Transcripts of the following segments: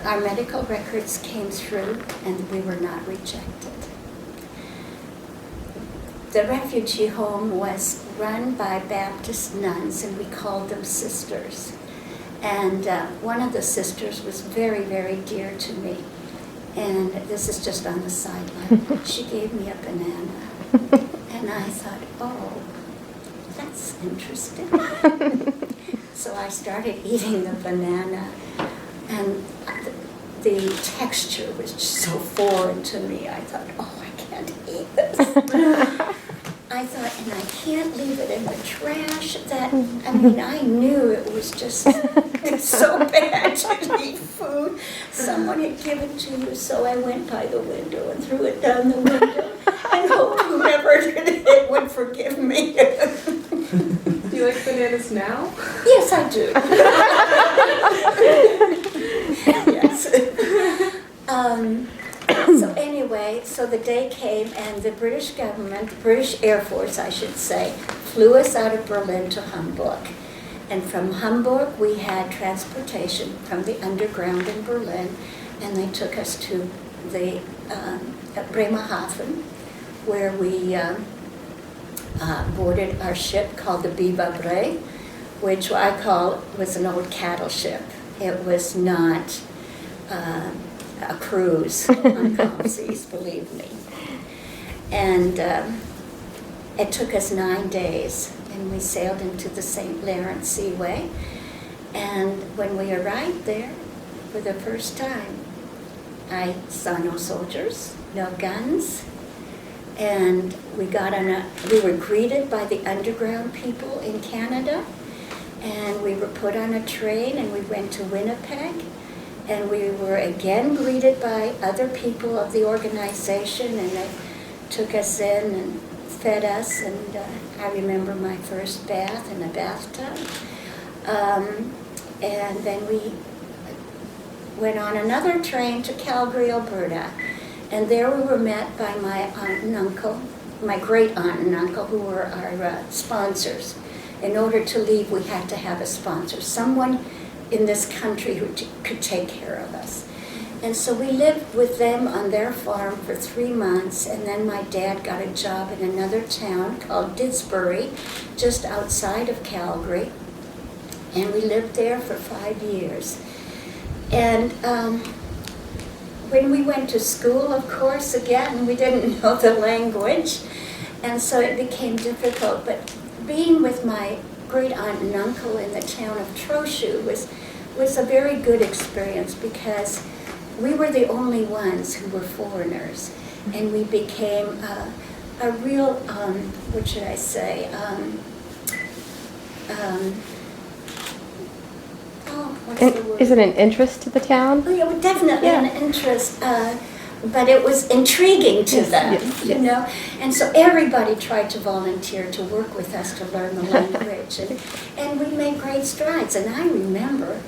our medical records came through and we were not rejected. The refugee home was run by Baptist nuns, and we called them sisters. And one of the sisters was very, very dear to me. And this is just on the sideline. She gave me a banana. And I thought, oh, that's interesting. So I started eating the banana. And the texture was just so foreign to me. I thought, oh, I can't eat this. I thought, and I can't leave it in the trash. I knew it was just so bad to eat food. Someone had given to you, so I went by the window and threw it down the window and hoped whoever did it would forgive me. Do you like bananas now? Yes, I do. Yes. So anyway, so the day came and the British government, the British Air Force I should say, flew us out of Berlin to Hamburg. And from Hamburg we had transportation from the underground in Berlin, and they took us to the Bremerhaven, where we boarded our ship called the Biva Bre, which I call was an old cattle ship. It was not a cruise on calm seas, believe me. And it took us 9 days, and we sailed into the St. Lawrence Seaway. And when we arrived there for the first time, I saw no soldiers, no guns, and we were greeted by the underground people in Canada, and we were put on a train and we went to Winnipeg. And we were again greeted by other people of the organization, and they took us in and fed us, and I remember my first bath in a bathtub. And then we went on another train to Calgary, Alberta, and there we were met by my aunt and uncle, my great aunt and uncle, who were our sponsors. In order to leave, we had to have a sponsor, someone in this country who could take care of us. And so we lived with them on their farm for 3 months, and then my dad got a job in another town called Didsbury, just outside of Calgary, and we lived there for 5 years. And when we went to school, of course, again, we didn't know the language, and so it became difficult. But being with my great aunt and uncle in the town of Trochu was a very good experience, because we were the only ones who were foreigners, and we became a real, what should I say, what's the word? Is it an interest to the town? Oh, yeah, definitely an interest. But it was intriguing to them, you know. And so everybody tried to volunteer to work with us to learn the language. And we made great strides. And I remember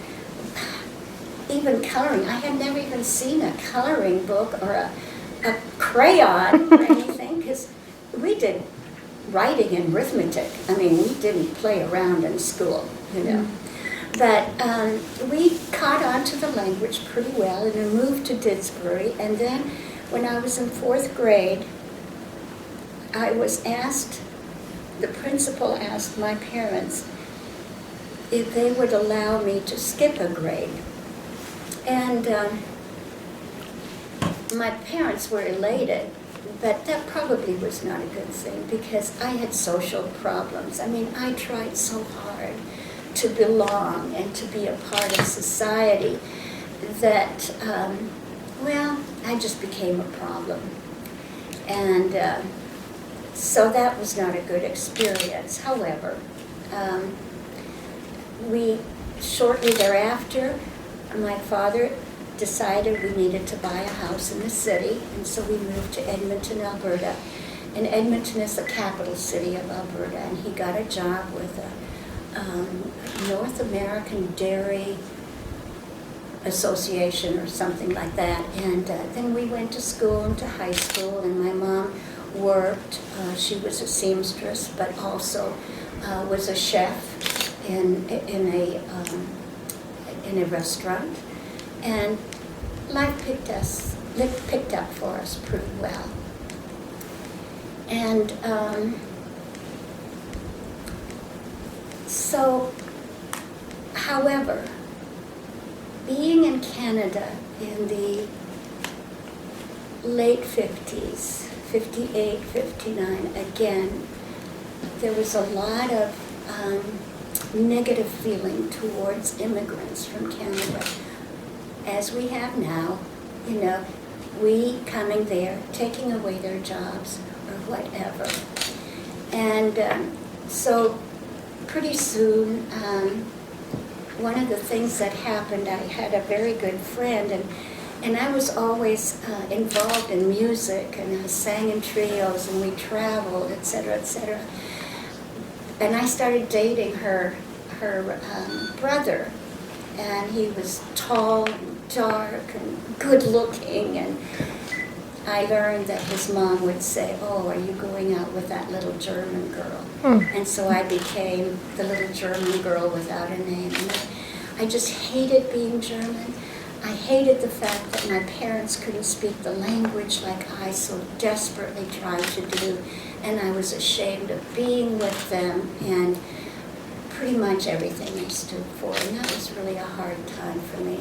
even coloring. I had never even seen a coloring book or a crayon or anything, because we did writing and arithmetic. I mean, we didn't play around in school, you know. But we caught on to the language pretty well, and we moved to Didsbury. And then when I was in 4th grade, I was asked, the principal asked my parents if they would allow me to skip a grade. And my parents were elated, but that probably was not a good thing, because I had social problems. I mean, I tried so hard to belong and to be a part of society that, I just became a problem. And so that was not a good experience. However, shortly thereafter, my father decided we needed to buy a house in the city, and so we moved to Edmonton, Alberta. And Edmonton is the capital city of Alberta, and he got a job with a North American Dairy Association or something like that. And then we went to school and to high school, and my mom worked. She was a seamstress, but also was a chef in in a restaurant, and life picked up for us pretty well. And so, however, being in Canada in the late 50s, 58, 59, again, there was a lot of negative feeling towards immigrants from Canada, as we have now, you know, we coming there, taking away their jobs or whatever. And so pretty soon, one of the things that happened, I had a very good friend, and I was always involved in music, and I sang in trios, and we traveled, et cetera, et cetera. And I started dating her brother, and he was tall and dark and good looking, and I learned that his mom would say, "Oh, are you going out with that little German girl?" And so I became the little German girl without a name. And I just hated being German. I hated the fact that my parents couldn't speak the language like I so desperately tried to do, and I was ashamed of being with them and pretty much everything they stood for, and that was really a hard time for me.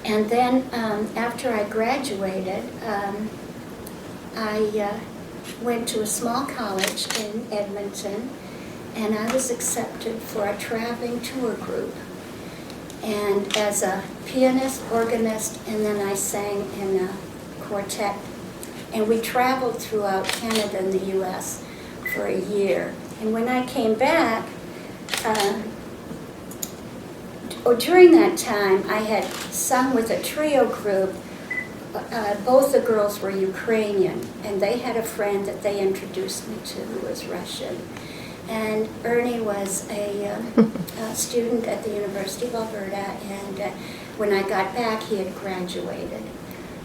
And then after I graduated, I went to a small college in Edmonton, and I was accepted for a traveling tour group. And as a pianist, organist, and then I sang in a quartet. And we traveled throughout Canada and the U.S. for a year. And when I came back, during that time, I had sung with a trio group. Both the girls were Ukrainian, and they had a friend that they introduced me to who was Russian. And Ernie was a student at the University of Alberta, and when I got back, he had graduated.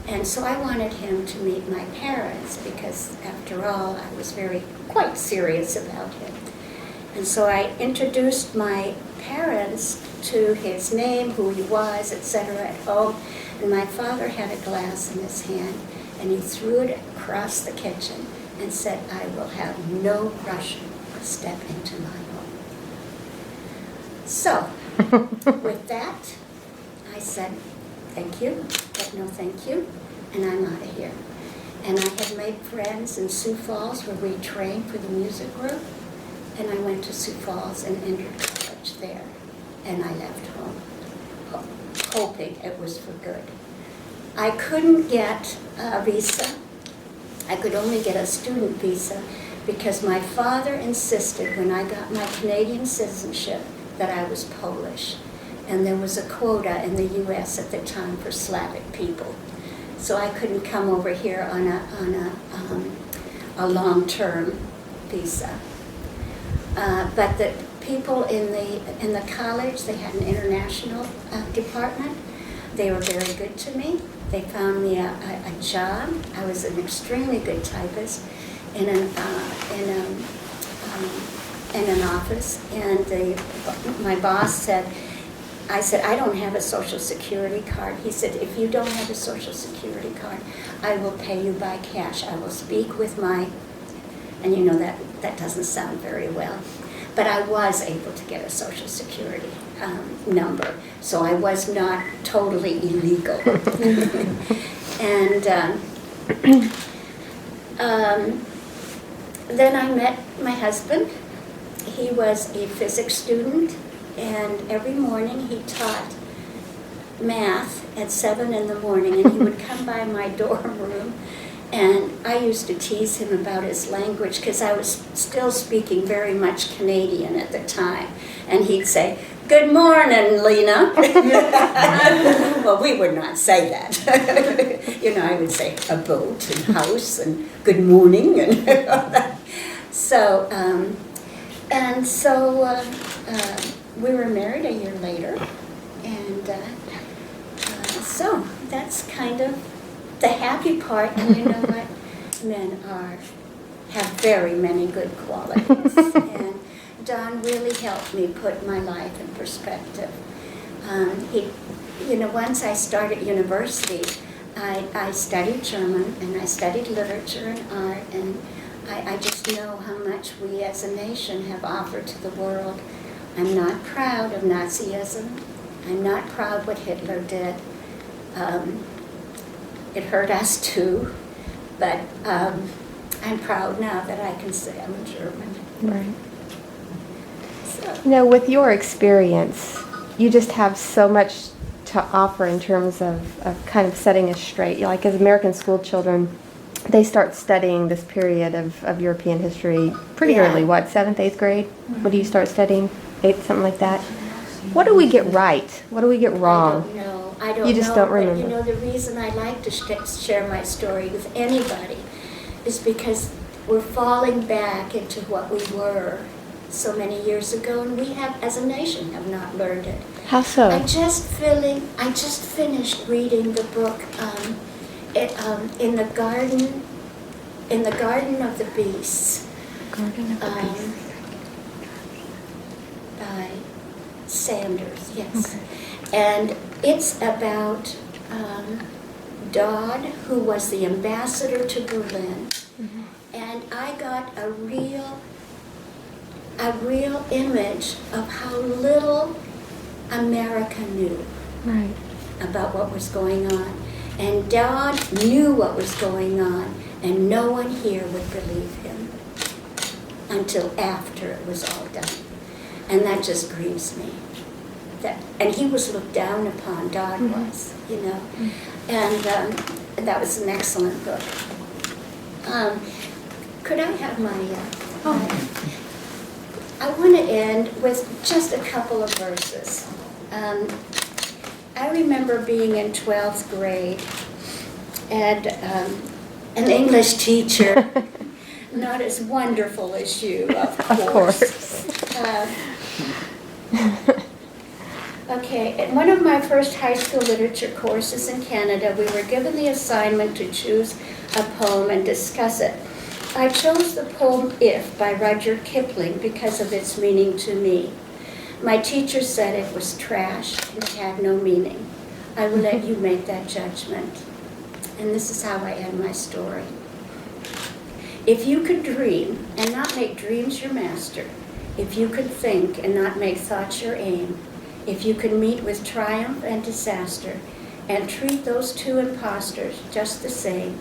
And so I wanted him to meet my parents, because after all, I was quite serious about him. And so I introduced my parents to his name, who he was, etc. at home. And my father had a glass in his hand, and he threw it across the kitchen and said, "I will have no Russian step into my home." So, with that, I said, "Thank you, but no thank you," and I'm out of here. And I had made friends in Sioux Falls where we trained for the music group, and I went to Sioux Falls and entered college there, and I left home, hoping it was for good. I couldn't get a visa. I could only get a student visa because my father insisted when I got my Canadian citizenship that I was Polish, and there was a quota in the U.S. at the time for Slavic people. So I couldn't come over here on a long-term visa. But the people in the college, they had an international department. They were very good to me. They found me a job. I was an extremely good typist in an office, and my boss said, I said, "I don't have a Social Security card." He said, "If you don't have a Social Security card, I will pay you by cash. I will speak with my," and you know that doesn't sound very well, but I was able to get a Social Security number, so I was not totally illegal. And then I met my husband. He was a physics student, and every morning he taught math at 7 in the morning, and he would come by my dorm room, and I used to tease him about his language because I was still speaking very much Canadian at the time, and he'd say, "Good morning, Lina." Well, we would not say that. You know, I would say a boat and house and good morning and all that. So, we were married a year later, and so that's kind of the happy part. And you know what? Men have very many good qualities, and Don really helped me put my life in perspective. He, once I started university, I studied German and I studied literature and art, and I just know how much we as a nation have offered to the world. I'm not proud of Nazism. I'm not proud what Hitler did. It hurt us too, but I'm proud now that I can say I'm a German. Right. So. With your experience, you just have so much to offer in terms of kind of setting us straight. Like as American school children, they start studying this period of European history pretty Yeah. early. What, 7th, 8th grade? What do you start studying? 8th, something like that? What do we get right? What do we get wrong? I don't know. You just don't remember. But the reason I like to share my story with anybody is because we're falling back into what we were so many years ago, and we have, as a nation, have not learned it. How so? I just finished reading the book in the Garden of the Beasts. Garden of the Beasts. By Sanders, yes. Okay. And it's about Dodd, who was the ambassador to Berlin. Mm-hmm. And I got a real image of how little America knew Right. about what was going on. And Dodd knew what was going on, and no one here would believe him until after it was all done. And that just grieves me. And he was looked down upon, Dodd was, And that was an excellent book. Could I have my... I want to end with just a couple of verses. I remember being in 12th grade, and an English teacher, not as wonderful as you, of course. Okay, in one of my first high school literature courses in Canada, we were given the assignment to choose a poem and discuss it. I chose the poem If by Rudyard Kipling because of its meaning to me. My teacher said it was trash and it had no meaning. I will let you make that judgment. And this is how I end my story. If you could dream and not make dreams your master, if you could think and not make thoughts your aim, if you could meet with triumph and disaster and treat those two impostors just the same,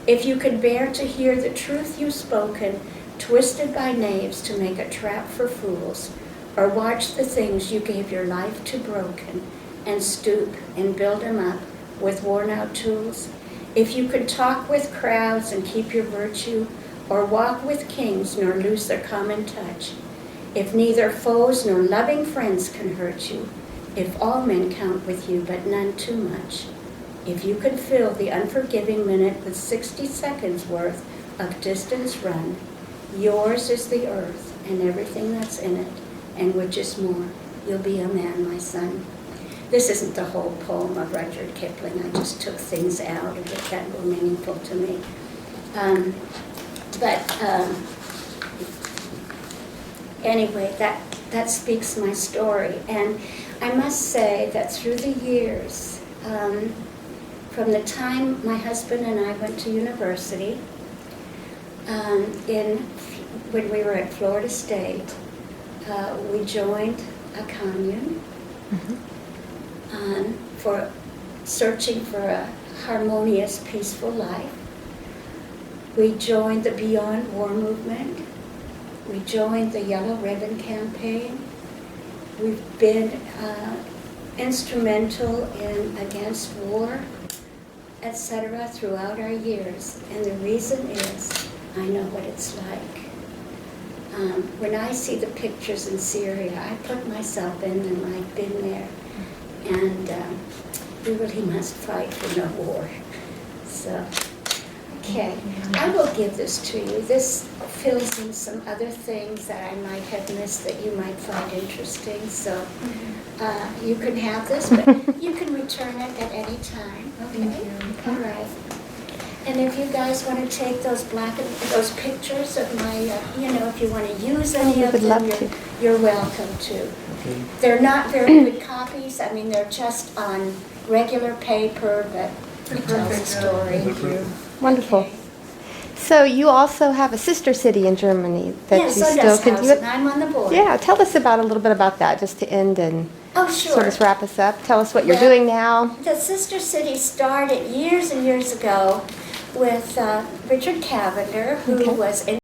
if you could bear to hear the truth you've spoken, twisted by knaves to make a trap for fools, or watch the things you gave your life to broken, and stoop and build them up with worn-out tools, if you could talk with crowds and keep your virtue, or walk with kings nor lose their common touch, if neither foes nor loving friends can hurt you, if all men count with you but none too much, if you could fill the unforgiving minute with 60 seconds worth of distance run, yours is the earth and everything that's in it, and which is more, you'll be a man, my son. This isn't the whole poem of Rudyard Kipling. I just took things out of it that were meaningful to me. Anyway, that speaks my story. And I must say that through the years, from the time my husband and I went to university, when we were at Florida State, we joined a commune for searching for a harmonious, peaceful life. We joined the Beyond War movement. We joined the Yellow Ribbon Campaign. We've been instrumental in against war, etc. throughout our years. And the reason is, I know what it's like. When I see the pictures in Syria, I put myself in them. I've been there. And we really must fight for no war. So, okay, I will give this to you. This fills in some other things that I might have missed that you might find interesting. So you can have this, but you can return it at any time. Okay? All right. And if you guys want to take those those pictures of my, if you want to use any of would them, love you're to. You're welcome to. Okay. They're not very good copies. I mean, they're just on regular paper, but it tells a story. They're perfect. Wonderful. Okay. So you also have a sister city in Germany that Yes, you still continue. Sondershausen. I'm on the board. Yeah, tell us about a little bit about that, just to end and Oh, sure. sort of wrap us up. Tell us what you're Well, doing now. The sister city started years and years ago with Richard Cavender, who Okay. was in